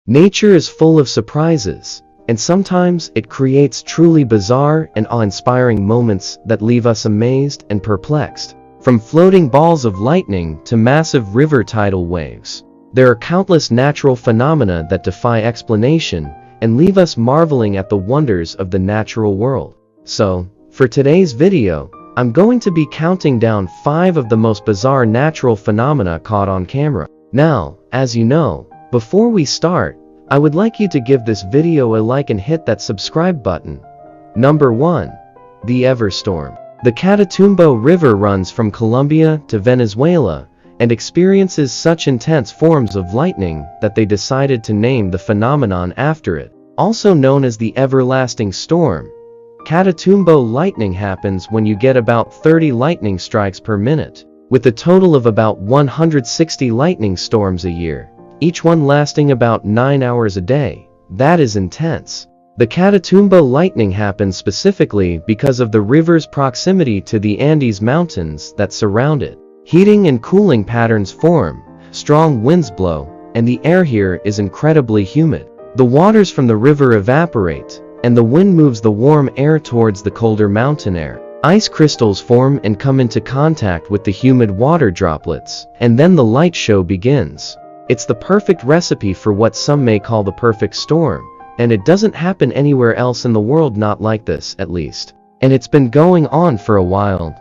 Nature is full of surprises, and sometimes it creates truly bizarre and awe-inspiring moments that leave us amazed and perplexed. From floating balls of lightning to massive river tidal waves, there are countless natural phenomena that defy explanation and leave us marveling at the wonders of the natural world. So, for today's video, I'm going to be counting down 5 of the most bizarre natural phenomena caught on camera. Now, as you know, before we start, I would like you to give this video a like and hit that subscribe button. Number 1. The Everstorm. The Catatumbo River runs from Colombia to Venezuela and experiences such intense forms of lightning that they decided to name the phenomenon after it. Also known as the everlasting storm, Catatumbo lightning happens when you get about 30 lightning strikes per minute, with a total of about 160 lightning storms a year, each one lasting about 9 hours a day. That is intense. The Catatumbo lightning happens specifically because of the river's proximity to the Andes Mountains that surround it. Heating and cooling patterns form, strong winds blow, and the air here is incredibly humid. The waters from the river evaporate, and the wind moves the warm air towards the colder mountain air. Ice crystals form and come into contact with the humid water droplets, and then the light show begins. It's the perfect recipe for what some may call the perfect storm, and it doesn't happen anywhere else in the world, not like this at least. And it's been going on for a while,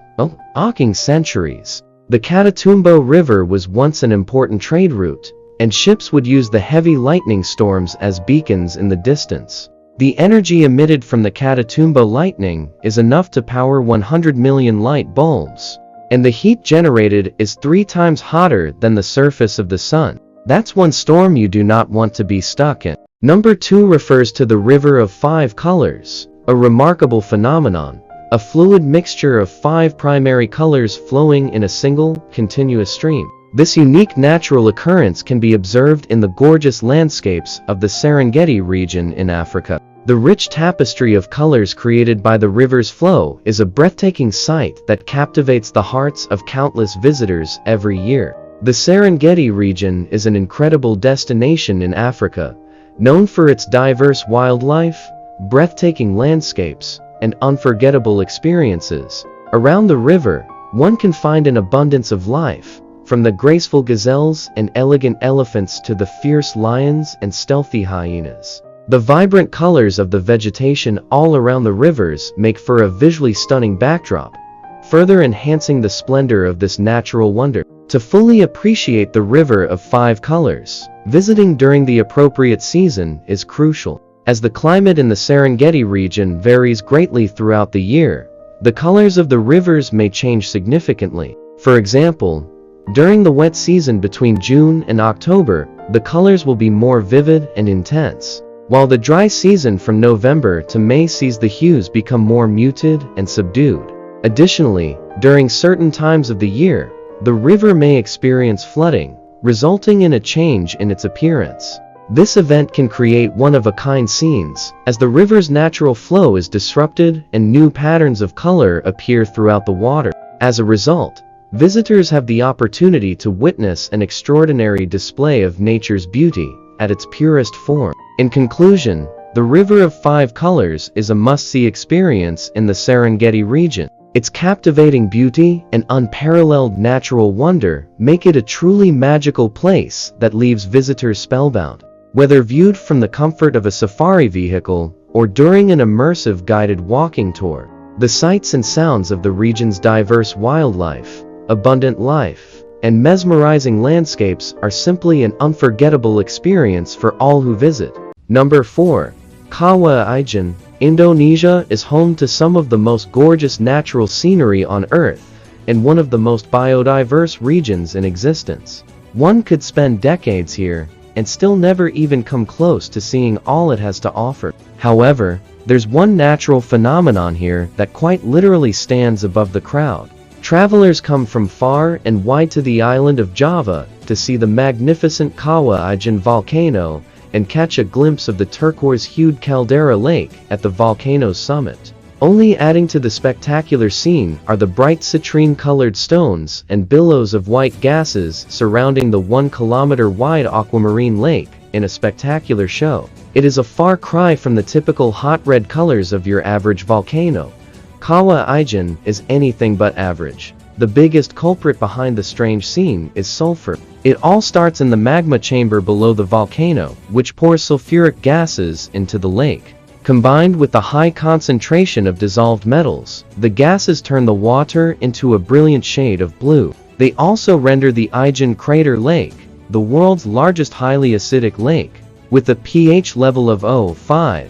centuries. The Catatumbo River was once an important trade route, and ships would use the heavy lightning storms as beacons in the distance. The energy emitted from the Catatumbo lightning is enough to power 100 million light bulbs, and the heat generated is 3 times hotter than the surface of the sun. That's one storm you do not want to be stuck in. Number 2 refers to the River of 5 Colors, a remarkable phenomenon. A fluid mixture of 5 primary colors flowing in a single, continuous stream. This unique natural occurrence can be observed in the gorgeous landscapes of the Serengeti region in Africa. The rich tapestry of colors created by the river's flow is a breathtaking sight that captivates the hearts of countless visitors every year. The Serengeti region is an incredible destination in Africa, known for its diverse wildlife, breathtaking landscapes, and unforgettable experiences. Around the river, one can find an abundance of life, from the graceful gazelles and elegant elephants to the fierce lions and stealthy hyenas. The vibrant colors of the vegetation all around the rivers make for a visually stunning backdrop, further enhancing the splendor of this natural wonder. To fully appreciate the River of 5 Colors, visiting during the appropriate season is crucial. As the climate in the Serengeti region varies greatly throughout the year, the colors of the rivers may change significantly. For example, during the wet season between June and October, the colors will be more vivid and intense, while the dry season from November to May sees the hues become more muted and subdued. Additionally, during certain times of the year, the river may experience flooding, resulting in a change in its appearance. This event can create one-of-a-kind scenes, as the river's natural flow is disrupted and new patterns of color appear throughout the water. As a result, visitors have the opportunity to witness an extraordinary display of nature's beauty at its purest form. In conclusion, the River of 5 Colors is a must-see experience in the Serengeti region. Its captivating beauty and unparalleled natural wonder make it a truly magical place that leaves visitors spellbound. Whether viewed from the comfort of a safari vehicle or during an immersive guided walking tour, the sights and sounds of the region's diverse wildlife, abundant life, and mesmerizing landscapes are simply an unforgettable experience for all who visit. Number 4. Kawah Ijen. Indonesia is home to some of the most gorgeous natural scenery on Earth and one of the most biodiverse regions in existence. One could spend decades here and still never even come close to seeing all it has to offer. However, there's one natural phenomenon here that quite literally stands above the crowd. Travelers come from far and wide to the island of Java to see the magnificent Kawah Ijen volcano and catch a glimpse of the turquoise-hued caldera lake at the volcano's summit. Only adding to the spectacular scene are the bright citrine-colored stones and billows of white gases surrounding the 1-kilometer-wide aquamarine lake in a spectacular show. It is a far cry from the typical hot red colors of your average volcano. Kawa-Ijen is anything but average. The biggest culprit behind the strange scene is sulfur. It all starts in the magma chamber below the volcano, which pours sulfuric gases into the lake. Combined with the high concentration of dissolved metals, the gases turn the water into a brilliant shade of blue. They also render the Ijen Crater Lake, the world's largest highly acidic lake, with a pH level of 0.5.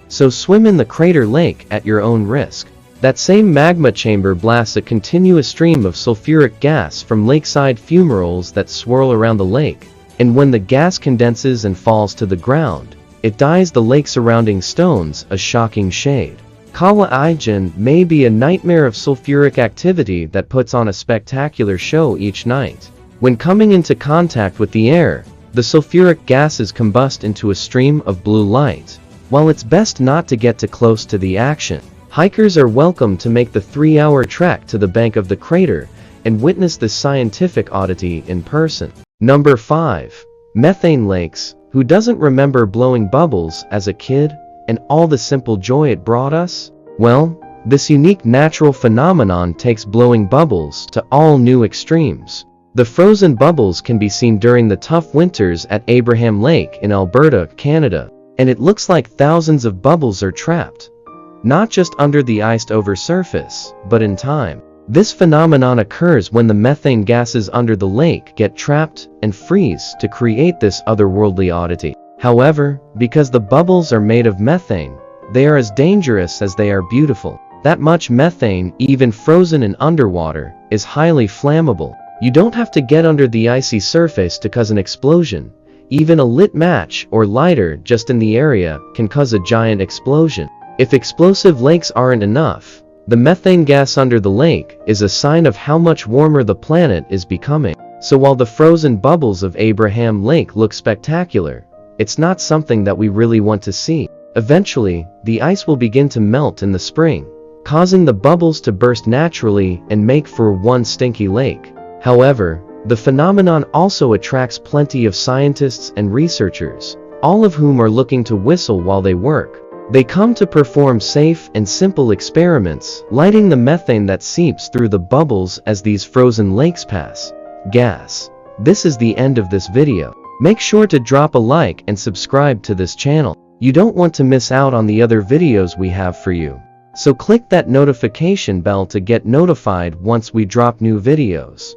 So swim in the crater lake at your own risk. That same magma chamber blasts a continuous stream of sulfuric gas from lakeside fumaroles that swirl around the lake, and when the gas condenses and falls to the ground, it dyes the lake surrounding stones a shocking shade. Kawa-Ijen may be a nightmare of sulfuric activity that puts on a spectacular show each night. When coming into contact with the air, the sulfuric gases combust into a stream of blue light. While it's best not to get too close to the action, hikers are welcome to make the 3-hour trek to the bank of the crater and witness this scientific oddity in person. Number 5. Methane lakes. Who doesn't remember blowing bubbles as a kid and all the simple joy it brought us? Well, this unique natural phenomenon takes blowing bubbles to all new extremes. The frozen bubbles can be seen during the tough winters at Abraham Lake in Alberta, Canada, and it looks like thousands of bubbles are trapped, not just under the iced-over surface, but in time. This phenomenon occurs when the methane gases under the lake get trapped and freeze to create this otherworldly oddity. However, because the bubbles are made of methane, they are as dangerous as they are beautiful. That much methane, even frozen in underwater, is highly flammable. You don't have to get under the icy surface to cause an explosion. Even a lit match or lighter just in the area can cause a giant explosion. If explosive lakes aren't enough, the methane gas under the lake is a sign of how much warmer the planet is becoming. So while the frozen bubbles of Abraham Lake look spectacular, it's not something that we really want to see. Eventually, the ice will begin to melt in the spring, causing the bubbles to burst naturally and make for one stinky lake. However, the phenomenon also attracts plenty of scientists and researchers, all of whom are looking to whistle while they work. They come to perform safe and simple experiments, lighting the methane that seeps through the bubbles as these frozen lakes pass gas. This is the end of this video. Make sure to drop a like and subscribe to this channel. You don't want to miss out on the other videos we have for you. So click that notification bell to get notified once we drop new videos.